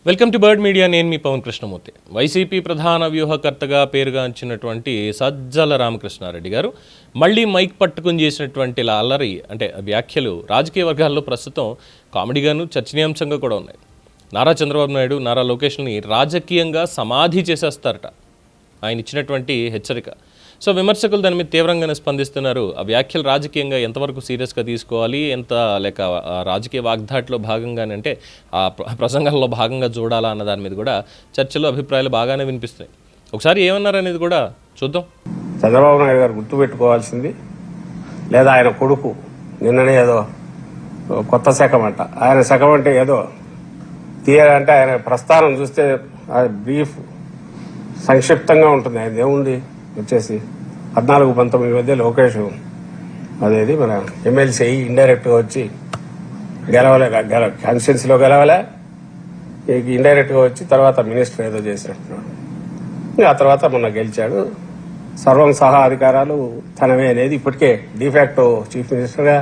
Welcome to bird media. నేను మీ Pawan Krishnamurthy. YCP ప్రధాన వ్యూహకర్తగా పేరుగాంచినటువంటి సజ్జల రామకృష్ణారెడ్డి గారు మళ్ళీ మైక్ పట్టుకుని చేసినటువంటి అల్లరి అంటే వ్యాఖ్యలు రాజకీయ వర్గాల్లో ప్రస్తుతం కామెడీగాను చర్చనీయాంశంగా కూడా ఉన్నాయి. నారా చంద్రబాబు నాయుడు, నారా లోకేష్ని రాజకీయంగా సమాధి చేసేస్తారట ఆయన ఇచ్చినటువంటి హెచ్చరిక. సో విమర్శకులు దాని మీద తీవ్రంగానే స్పందిస్తున్నారు. ఆ వ్యాఖ్యలు రాజకీయంగా ఎంతవరకు సీరియస్గా తీసుకోవాలి, ఎంత లేక రాజకీయ వాగ్దాటిలో భాగంగానే అంటే ఆ ప్రసంగాల్లో భాగంగా చూడాలా అన్న దాని మీద కూడా చర్చలు, అభిప్రాయాలు బాగానే వినిపిస్తున్నాయి. ఒకసారి ఏమన్నారు అనేది కూడా చూద్దాం. చంద్రబాబు నాయుడు గారు గుర్తుపెట్టుకోవాల్సింది, లేదా ఆయన కొడుకు నిన్ననే ఏదో కొత్త శకం అంట, ఆయన శకం అంటే ఏదో తీయాలంటే ఆయన ప్రస్థానం చూస్తే బ్రీఫ్ సంక్షిప్తంగా ఉంటుంది. ఆయన ఏముంది వచ్చేసి 14-19 మధ్య లోకేష్ అదేది మన ఎమ్మెల్సీ ఇండైరెక్ట్గా వచ్చి గెలవలే, కాన్స్టిట్యున్సీలో గెలవలే, ఇండైరెక్ట్గా వచ్చి తర్వాత మినిస్టర్ ఏదో చేసినట్టున్నాడు. ఆ తర్వాత మొన్న గెలిచాడు. సర్వం సహా అధికారాలు తనవే అనేది ఇప్పటికే డిఫాక్టో చీఫ్ మినిస్టర్గా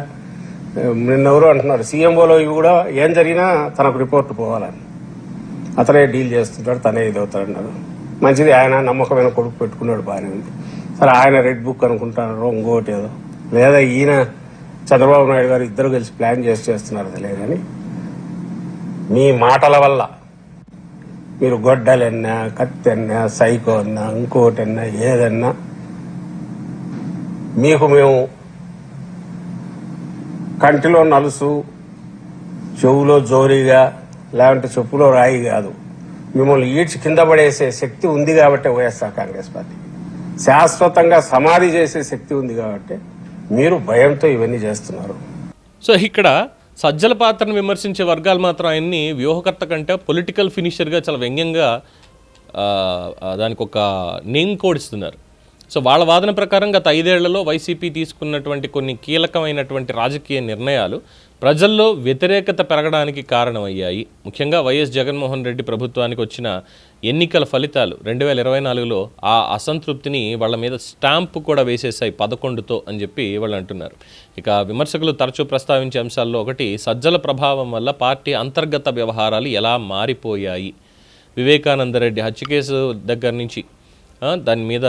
నిన్నెవరో అంటున్నారు. సీఎంఓలో ఇవి కూడా ఏం జరిగినా తనకు రిపోర్ట్ పోవాలని అతనే డీల్ చేస్తుంటాడు, తనే ఇదవుతాడన్నారు. మంచిది, ఆయన నమ్మకమైన కొడుకు పెట్టుకున్నాడు, బాగానే ఉంది. సరే ఆయన రెడ్ బుక్ అనుకుంటారు, ఇంకోటి ఏదో, లేదా ఈయన చంద్రబాబు నాయుడు గారు ఇద్దరు కలిసి ప్లాన్ చేస్తున్నారు తెలియదు. కానీ మీ మాటల వల్ల మీరు గొడ్డలన్నా, కత్తెన్నా, సైకో అన్నా, ఇంకోటన్నా, ఏదన్నా మీకు మేము కంటిలో నలుసు, చెవులో జోరీగా, లేదంటే చెప్పులో రాయి కాదు, మిమ్మల్ని ఈడ్చి కింద పడేసే శక్తి ఉంది కాబట్టి వైఎస్ఆర్ కాంగ్రెస్ పార్టీ శాశ్వతంగా సమాధి చేసే శక్తి ఉంది కాబట్టి మీరు భయంతో ఇవన్నీ చేస్తున్నారు. సో ఇక్కడ సజ్జల పాత్రను విమర్శించే వర్గాలు మాత్రం ఆయన్ని వ్యూహకర్త కంటే పొలిటికల్ ఫినిషర్గా చాలా వ్యంగ్యంగా దానికి ఒక నేమ్ కోడ్ ఇస్తున్నారు. సో వాళ్ళ వాదన ప్రకారం గత 5 ఏళ్లలో వైసీపీ తీసుకున్నటువంటి కొన్ని కీలకమైనటువంటి రాజకీయ నిర్ణయాలు ప్రజల్లో వ్యతిరేకత పెరగడానికి కారణమయ్యాయి. ముఖ్యంగా వైఎస్ జగన్మోహన్ రెడ్డి ప్రభుత్వానికి వచ్చిన ఎన్నికల ఫలితాలు 2024లో ఆ అసంతృప్తిని వాళ్ళ మీద స్టాంపు కూడా వేసేసాయి 11తో అని చెప్పి వాళ్ళు అంటున్నారు. ఇక విమర్శకులు తరచూ ప్రస్తావించే అంశాల్లో ఒకటి సజ్జల ప్రభావం వల్ల పార్టీ అంతర్గత వ్యవహారాలు ఎలా మారిపోయాయి. వివేకానందరెడ్డి హత్య కేసు దగ్గర నుంచి దాని మీద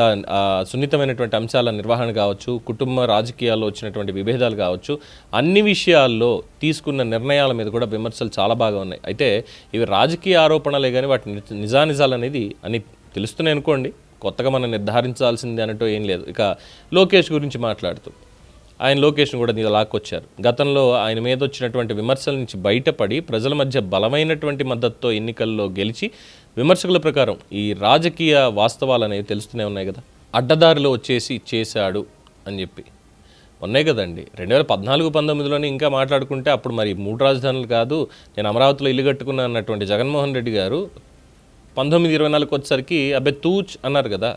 సున్నితమైనటువంటి అంశాల నిర్వహణ కావచ్చు, కుటుంబ రాజకీయాల్లో వచ్చినటువంటి విభేదాలు కావచ్చు, అన్ని విషయాల్లో తీసుకున్న నిర్ణయాల మీద కూడా విమర్శలు చాలా బాగా ఉన్నాయి. అయితే ఇవి రాజకీయ ఆరోపణలే కానీ వాటి నిజానిజాలు అనేది అని తెలుస్తున్నాయి అనుకోండి, కొత్తగా మనం నిర్ధారించాల్సింది అన్నట్టు ఏం లేదు. ఇక లోకేష్ గురించి మాట్లాడుతూ ఆయన లోకేష్ను కూడా లాక్కొచ్చారు. గతంలో ఆయన మీద వచ్చినటువంటి విమర్శల నుంచి బయటపడి ప్రజల మధ్య బలమైనటువంటి మద్దతుతో ఎన్నికల్లో గెలిచి విమర్శకుల ప్రకారం ఈ రాజకీయ వాస్తవాలు అనేవి తెలుస్తూనే ఉన్నాయి కదా. అడ్డదారిలో వచ్చేసి చేశాడు అని చెప్పి ఉన్నాయి కదండి. 2014-19లోనే ఇంకా మాట్లాడుకుంటే అప్పుడు మరి 3 రాజధానులు కాదు, నేను అమరావతిలో ఇల్లు కట్టుకున్నా అన్నటువంటి జగన్మోహన్ రెడ్డి గారు 19-24 వచ్చేసరికి అబ్బే తూచ్ అన్నారు కదా.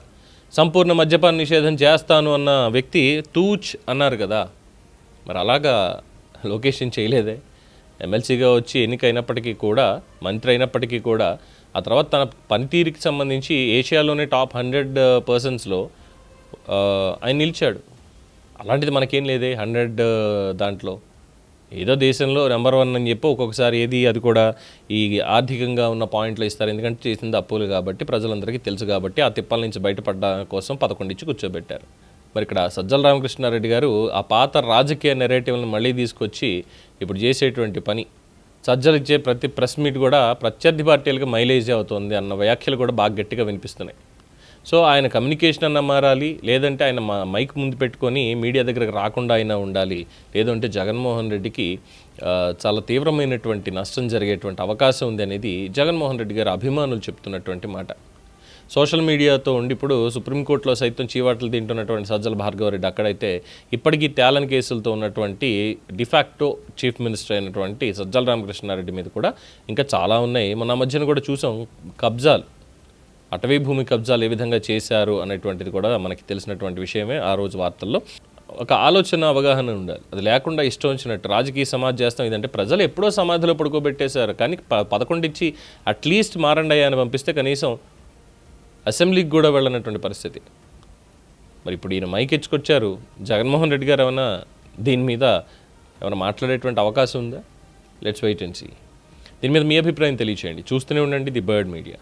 సంపూర్ణ మద్యపాన నిషేధం చేస్తాను అన్న వ్యక్తి తూచ్ అన్నారు కదా. మరి అలాగా లోకేష్ చేయలేదే. ఎమ్మెల్సీగా వచ్చి ఎన్నికైనప్పటికీ కూడా, మంత్రి అయినప్పటికీ కూడా ఆ తర్వాత తన పనితీరుకి సంబంధించి ఏషియాలోనే టాప్ 100 పర్సన్స్లో ఆయన నిలిచాడు. అలాంటిది మనకేం లేదే 100 దాంట్లో. ఏదో దేశంలో నెంబర్ 1 అని చెప్పి ఒక్కొక్కసారి ఏది అది కూడా ఈ ఆర్థికంగా ఉన్న పాయింట్లు ఇస్తారు. ఎందుకంటే చేసింది అప్పులు కాబట్టి, ప్రజలందరికీ తెలుసు కాబట్టి ఆ తిప్పల నుంచి బయటపడ్డా కోసం 11 ఇచ్చి కూర్చోబెట్టారు. మరి ఇక్కడ సజ్జల రామకృష్ణారెడ్డి గారు ఆ పాత రాజకీయ నెరేటివ్లను మళ్ళీ తీసుకొచ్చి ఇప్పుడు చేసేటువంటి పని, సజ్జలు ఇచ్చే ప్రతి ప్రెస్ మీట్ కూడా ప్రత్యర్థి పార్టీలకు మైలేజ్ అవుతుంది అన్న వ్యాఖ్యలు కూడా బాగా గట్టిగా వినిపిస్తున్నాయి. సో ఆయన కమ్యూనికేషన్ అన్న మారాలి, లేదంటే ఆయన మైక్ ముందు పెట్టుకొని మీడియా దగ్గరకు రాకుండా అయినా ఉండాలి, లేదంటే జగన్మోహన్ రెడ్డికి చాలా తీవ్రమైనటువంటి నష్టం జరిగేటువంటి అవకాశం ఉంది అనేది జగన్మోహన్ రెడ్డి గారి అభిమానులు చెప్తున్నటువంటి మాట. సోషల్ మీడియాతో ఉండి ఇప్పుడు సుప్రీంకోర్టులో సైతం చీవాట్లు తింటున్నటువంటి సజ్జల భార్గవరెడ్డి అక్కడైతే ఇప్పటికీ తేలని కేసులతో ఉన్నటువంటి డిఫాక్టో చీఫ్ మినిస్టర్ అయినటువంటి సజ్జల రామకృష్ణారెడ్డి మీద కూడా ఇంకా చాలా ఉన్నాయి. మొన్న మధ్యన కూడా చూసాం కబ్జాలు, అటవీ భూమి కబ్జాలు ఏ విధంగా చేశారు అనేటువంటిది కూడా మనకి తెలిసినటువంటి విషయమే. ఆ రోజు వార్తల్లో ఒక ఆలోచన, అవగాహన ఉండాలి. అది లేకుండా ఇష్టం వచ్చినట్టు రాజకీయ సమాధి చేస్తాం. ఇదంటే ప్రజలు ఎప్పుడో సమాధిలో పడుకోబెట్టేశారు, కానీ 11 ఇచ్చి అట్లీస్ట్ మారండి అని పంపిస్తే కనీసం అసెంబ్లీకి కూడా వెళ్ళనటువంటి పరిస్థితి. మరి ఇప్పుడు ఈయన మైక్ ఇచ్చుకొచ్చారు. జగన్మోహన్ రెడ్డి గారు ఏమైనా దీని మీద ఏమైనా మాట్లాడేటువంటి అవకాశం ఉందా? Let's wait and see. దీని మీద మీ అభిప్రాయం తెలియచేయండి. చూస్తూనే ఉండండి ది బర్డ్ మీడియా.